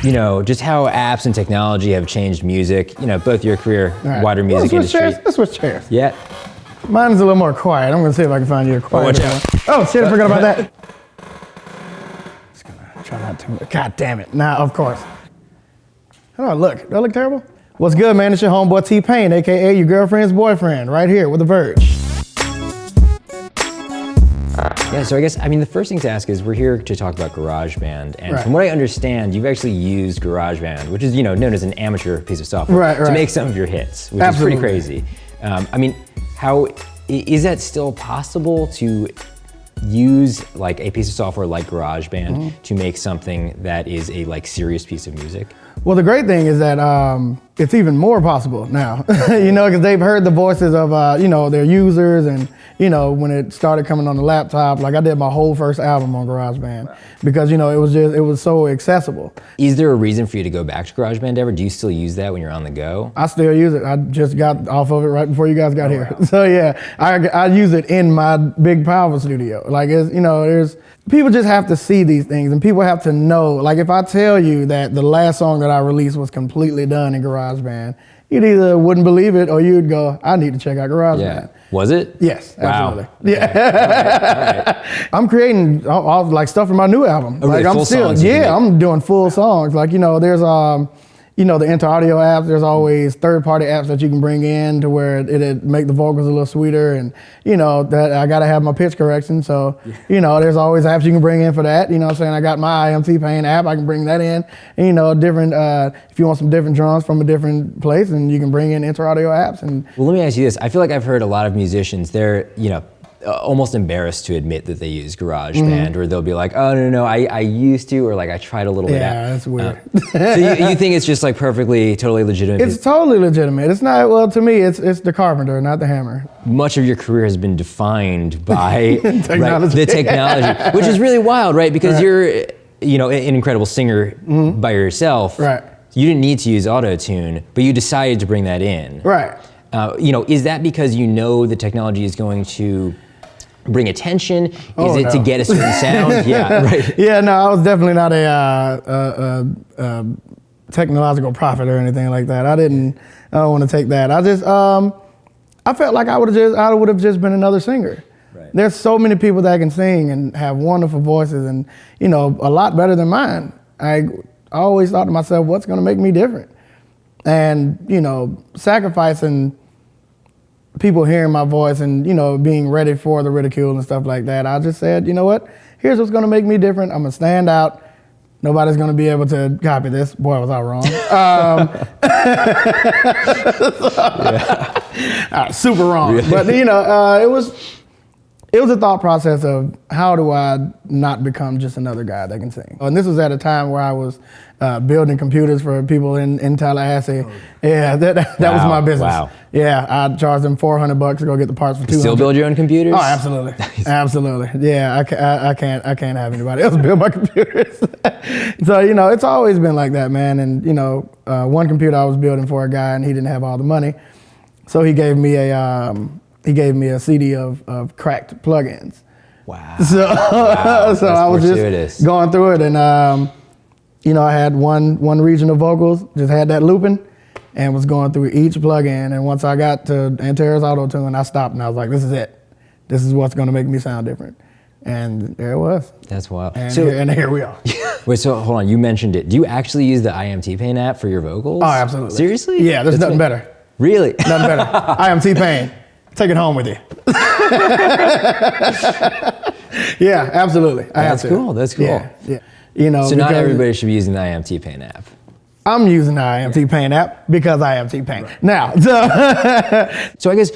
you know, just how apps and technology have changed music, you know, both your career, wider music industry. Let's switch chairs. Yeah. Mine is a little more quiet. I'm gonna see if I can find you a quiet watch one. out. Oh shit, I forgot about that. Just gonna try not to. God damn it. Nah, of course. How do I look? Do I look terrible? What's good, man? It's your homeboy T-Pain, aka your girlfriend's boyfriend, right here with The Verge. Yeah, so I guess, I mean, the first thing to ask is we're here to talk about GarageBand, and from what I understand, you've actually used GarageBand, which is, you know, known as an amateur piece of software, to make some of your hits, which is pretty crazy. I mean, how is that still possible to use like a piece of software like GarageBand to make something that is a like serious piece of music? Well, the great thing is that it's even more possible now, you know, because they've heard the voices of, you know, their users, and, you know, when it started coming on the laptop, like I did my whole first album on GarageBand because, you know, it was so accessible. Is there a reason for you to go back to GarageBand ever? Do you still use that when you're on the go? I still use it. I just got off of it right before you guys got here. Wow. So yeah, I use it in my big powerful studio. Like, it's, you know, people just have to see these things, and people have to know. Like, if I tell you that the last song that I released was completely done in GarageBand, you'd either wouldn't believe it or you'd go, I need to check out GarageBand. Yeah. Was it? Yes, absolutely. Wow. Yeah. All right. I'm creating all like stuff for my new album. Oh, really? Like, I'm full still, songs I'm doing full songs. Like, you know, there's you know, the Inter Audio apps, there's always third-party apps that you can bring in to where it'd make the vocals a little sweeter, and, you know, that I gotta have my pitch correction, so, you know, there's always apps you can bring in for that, you know what I'm saying? I got my T-Pain app, I can bring that in, and, you know, different, if you want some different drums from a different place, and you can bring in Inter Audio apps. And well, let me ask you this. I feel like I've heard a lot of musicians, they're, you know, almost embarrassed to admit that they use GarageBand, or they'll be like, oh, no, I used to, or like I tried a little bit out. Yeah, that's weird. So you think it's just like perfectly, totally legitimate? It's totally legitimate. It's not, well, to me, it's the carpenter, not the hammer. Much of your career has been defined by the technology, which is really wild, right? Because you're, you know, an incredible singer by yourself. Right. You didn't need to use auto-tune, but you decided to bring that in. Right. You know, is that because you know the technology is going to bring attention? Is it to get a certain sound? Yeah, right. Yeah, no, I was definitely not a technological prophet or anything like that. I don't want to take that. I just, I felt like I would have just been another singer. Right. There's so many people that can sing and have wonderful voices, and, you know, a lot better than mine. I always thought to myself, what's going to make me different? And, you know, sacrificing people hearing my voice and, you know, being ready for the ridicule and stuff like that, I just said, you know what? Here's what's gonna make me different. I'm gonna stand out. Nobody's gonna be able to copy this. Boy, was I wrong. Super wrong. Yeah. But, you know, it was a thought process of how do I not become just another guy that can sing. And this was at a time where I was building computers for people in Tallahassee. Yeah, that was my business. Wow. Yeah, I charged them $400 to go get the parts for $200. Still build your own computers? Oh, absolutely, absolutely. Yeah, I can't have anybody else build my computers. So, you know, it's always been like that, man. And, you know, one computer I was building for a guy, and he didn't have all the money, so he gave me a CD of cracked plugins. Wow. So I was just going through it, and you know, I had one region of vocals, just had that looping, and was going through each plugin. And once I got to Antares Auto-Tune, I stopped, and I was like, this is it. This is what's going to make me sound different. And there it was. That's wild. And, here we are. Wait, so hold on, you mentioned it. Do you actually use the T-Pain app for your vocals? Oh, absolutely. Seriously? Yeah, there's nothing better. Really? Nothing better. T-Pain. Take it home with you. Yeah, absolutely. That's cool. That's cool. Yeah. You know, so not everybody should be using the T-Pain app. I'm using the T-Pain app because I am T-Pain. Right. Now, so I guess,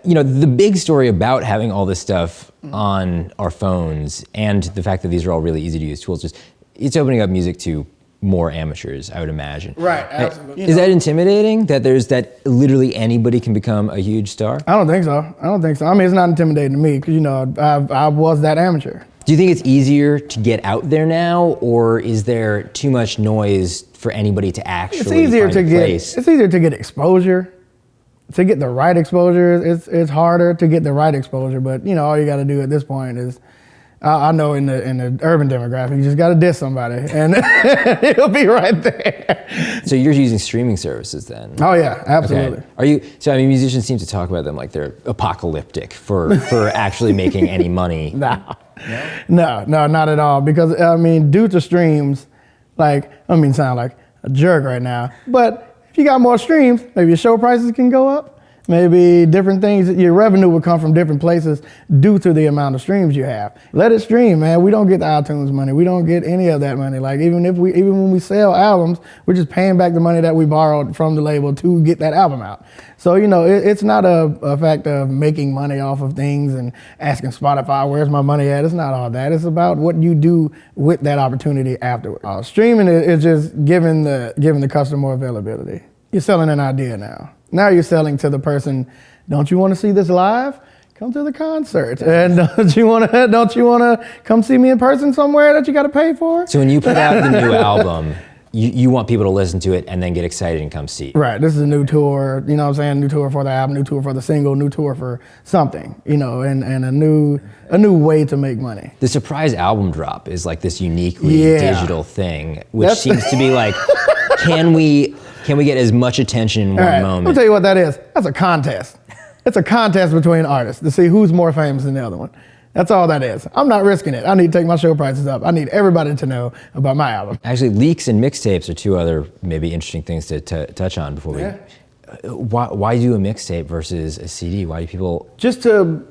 you know, the big story about having all this stuff on our phones and the fact that these are all really easy to use tools, just it's opening up music to more amateurs, I would imagine. Right, absolutely. Is that intimidating, that literally anybody can become a huge star? I don't think so. I mean, it's not intimidating to me because, you know, I was that amateur. Do you think it's easier to get out there now, or is there too much noise for anybody to actually find a place? It's easier to get exposure. To get the right exposure, it's harder to get the right exposure. But, you know, all you got to do at this point is I know in the urban demographic, you just got to diss somebody, and it'll be right there. So you're using streaming services then? Oh yeah, absolutely. Okay. Are you? So I mean, musicians seem to talk about them like they're apocalyptic for actually making any money. No, not at all. Because I mean, due to streams, like I don't mean to sound like a jerk right now, but if you got more streams, maybe your show prices can go up. Maybe different things, your revenue will come from different places due to the amount of streams you have. Let it stream, man. We don't get the iTunes money. We don't get any of that money. Like even when we sell albums, we're just paying back the money that we borrowed from the label to get that album out. So, you know, it's not a fact of making money off of things and asking Spotify, where's my money at? It's not all that. It's about what you do with that opportunity afterward. Streaming is just giving the customer more availability. You're selling an idea now. Now you're selling to the person, don't you want to see this live? Come to the concert. And don't you want to come see me in person somewhere that you got to pay for? So when you put out the new album, you want people to listen to it and then get excited and come see it. Right. This is a new tour, you know what I'm saying? New tour for the album, new tour for the single, new tour for something, you know, and a new way to make money. The surprise album drop is like this uniquely digital thing, which seems to be like, can we get as much attention in one moment? I'll tell you what that is. That's a contest. It's a contest between artists to see who's more famous than the other one. That's all that is. I'm not risking it. I need to take my show prices up. I need everybody to know about my album. Actually, leaks and mixtapes are two other maybe interesting things to touch on before we... Why do a mixtape versus a CD? Why do people... Just to...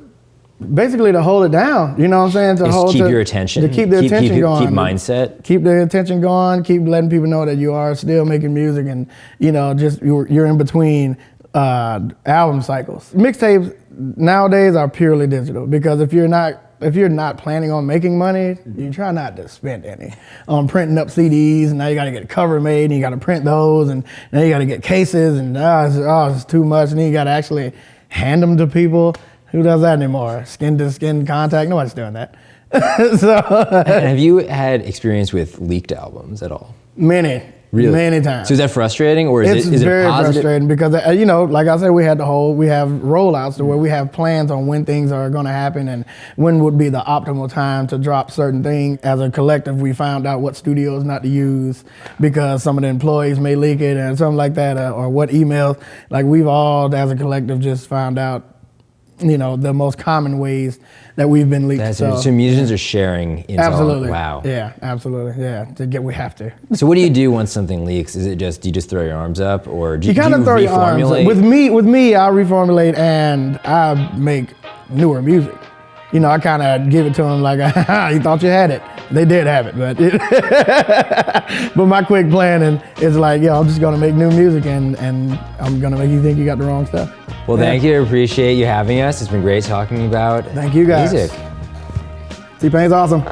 Basically to hold it down, you know what I'm saying? To keep your attention. To keep the attention going. Keep mindset. Keep the attention going, keep letting people know that you are still making music and, you know, just you're in between album cycles. Mixtapes nowadays are purely digital because if you're not planning on making money, you try not to spend any on printing up CDs, and now you got to get a cover made and you got to print those, and now you got to get cases, and it's too much, and then you got to actually hand them to people. Who does that anymore? Skin to skin contact? Nobody's doing that. Have you had experience with leaked albums at all? Many. Really? Many times. So is that frustrating, or is it positive? It's very frustrating because, you know, like I said, we have rollouts to where we have plans on when things are going to happen and when would be the optimal time to drop certain things. As a collective, we found out what studios not to use because some of the employees may leak it and something like that, or what emails. Like we've all, as a collective, just found out, you know, the most common ways that we've been leaked. So musicians are sharing intel. Absolutely. Wow. Yeah, absolutely. Yeah, we have to. So what do you do once something leaks? Is it do you just throw your arms up, or do you kind of throw your arms up? With me, I reformulate and I make newer music. You know, I kind of give it to them like, you thought you had it. They did have it, but my quick plan is like, I'm just gonna make new music and I'm gonna make you think you got the wrong stuff. Well, thank you. I appreciate you having us. It's been great talking about Thank you guys. Music. T-Pain's awesome.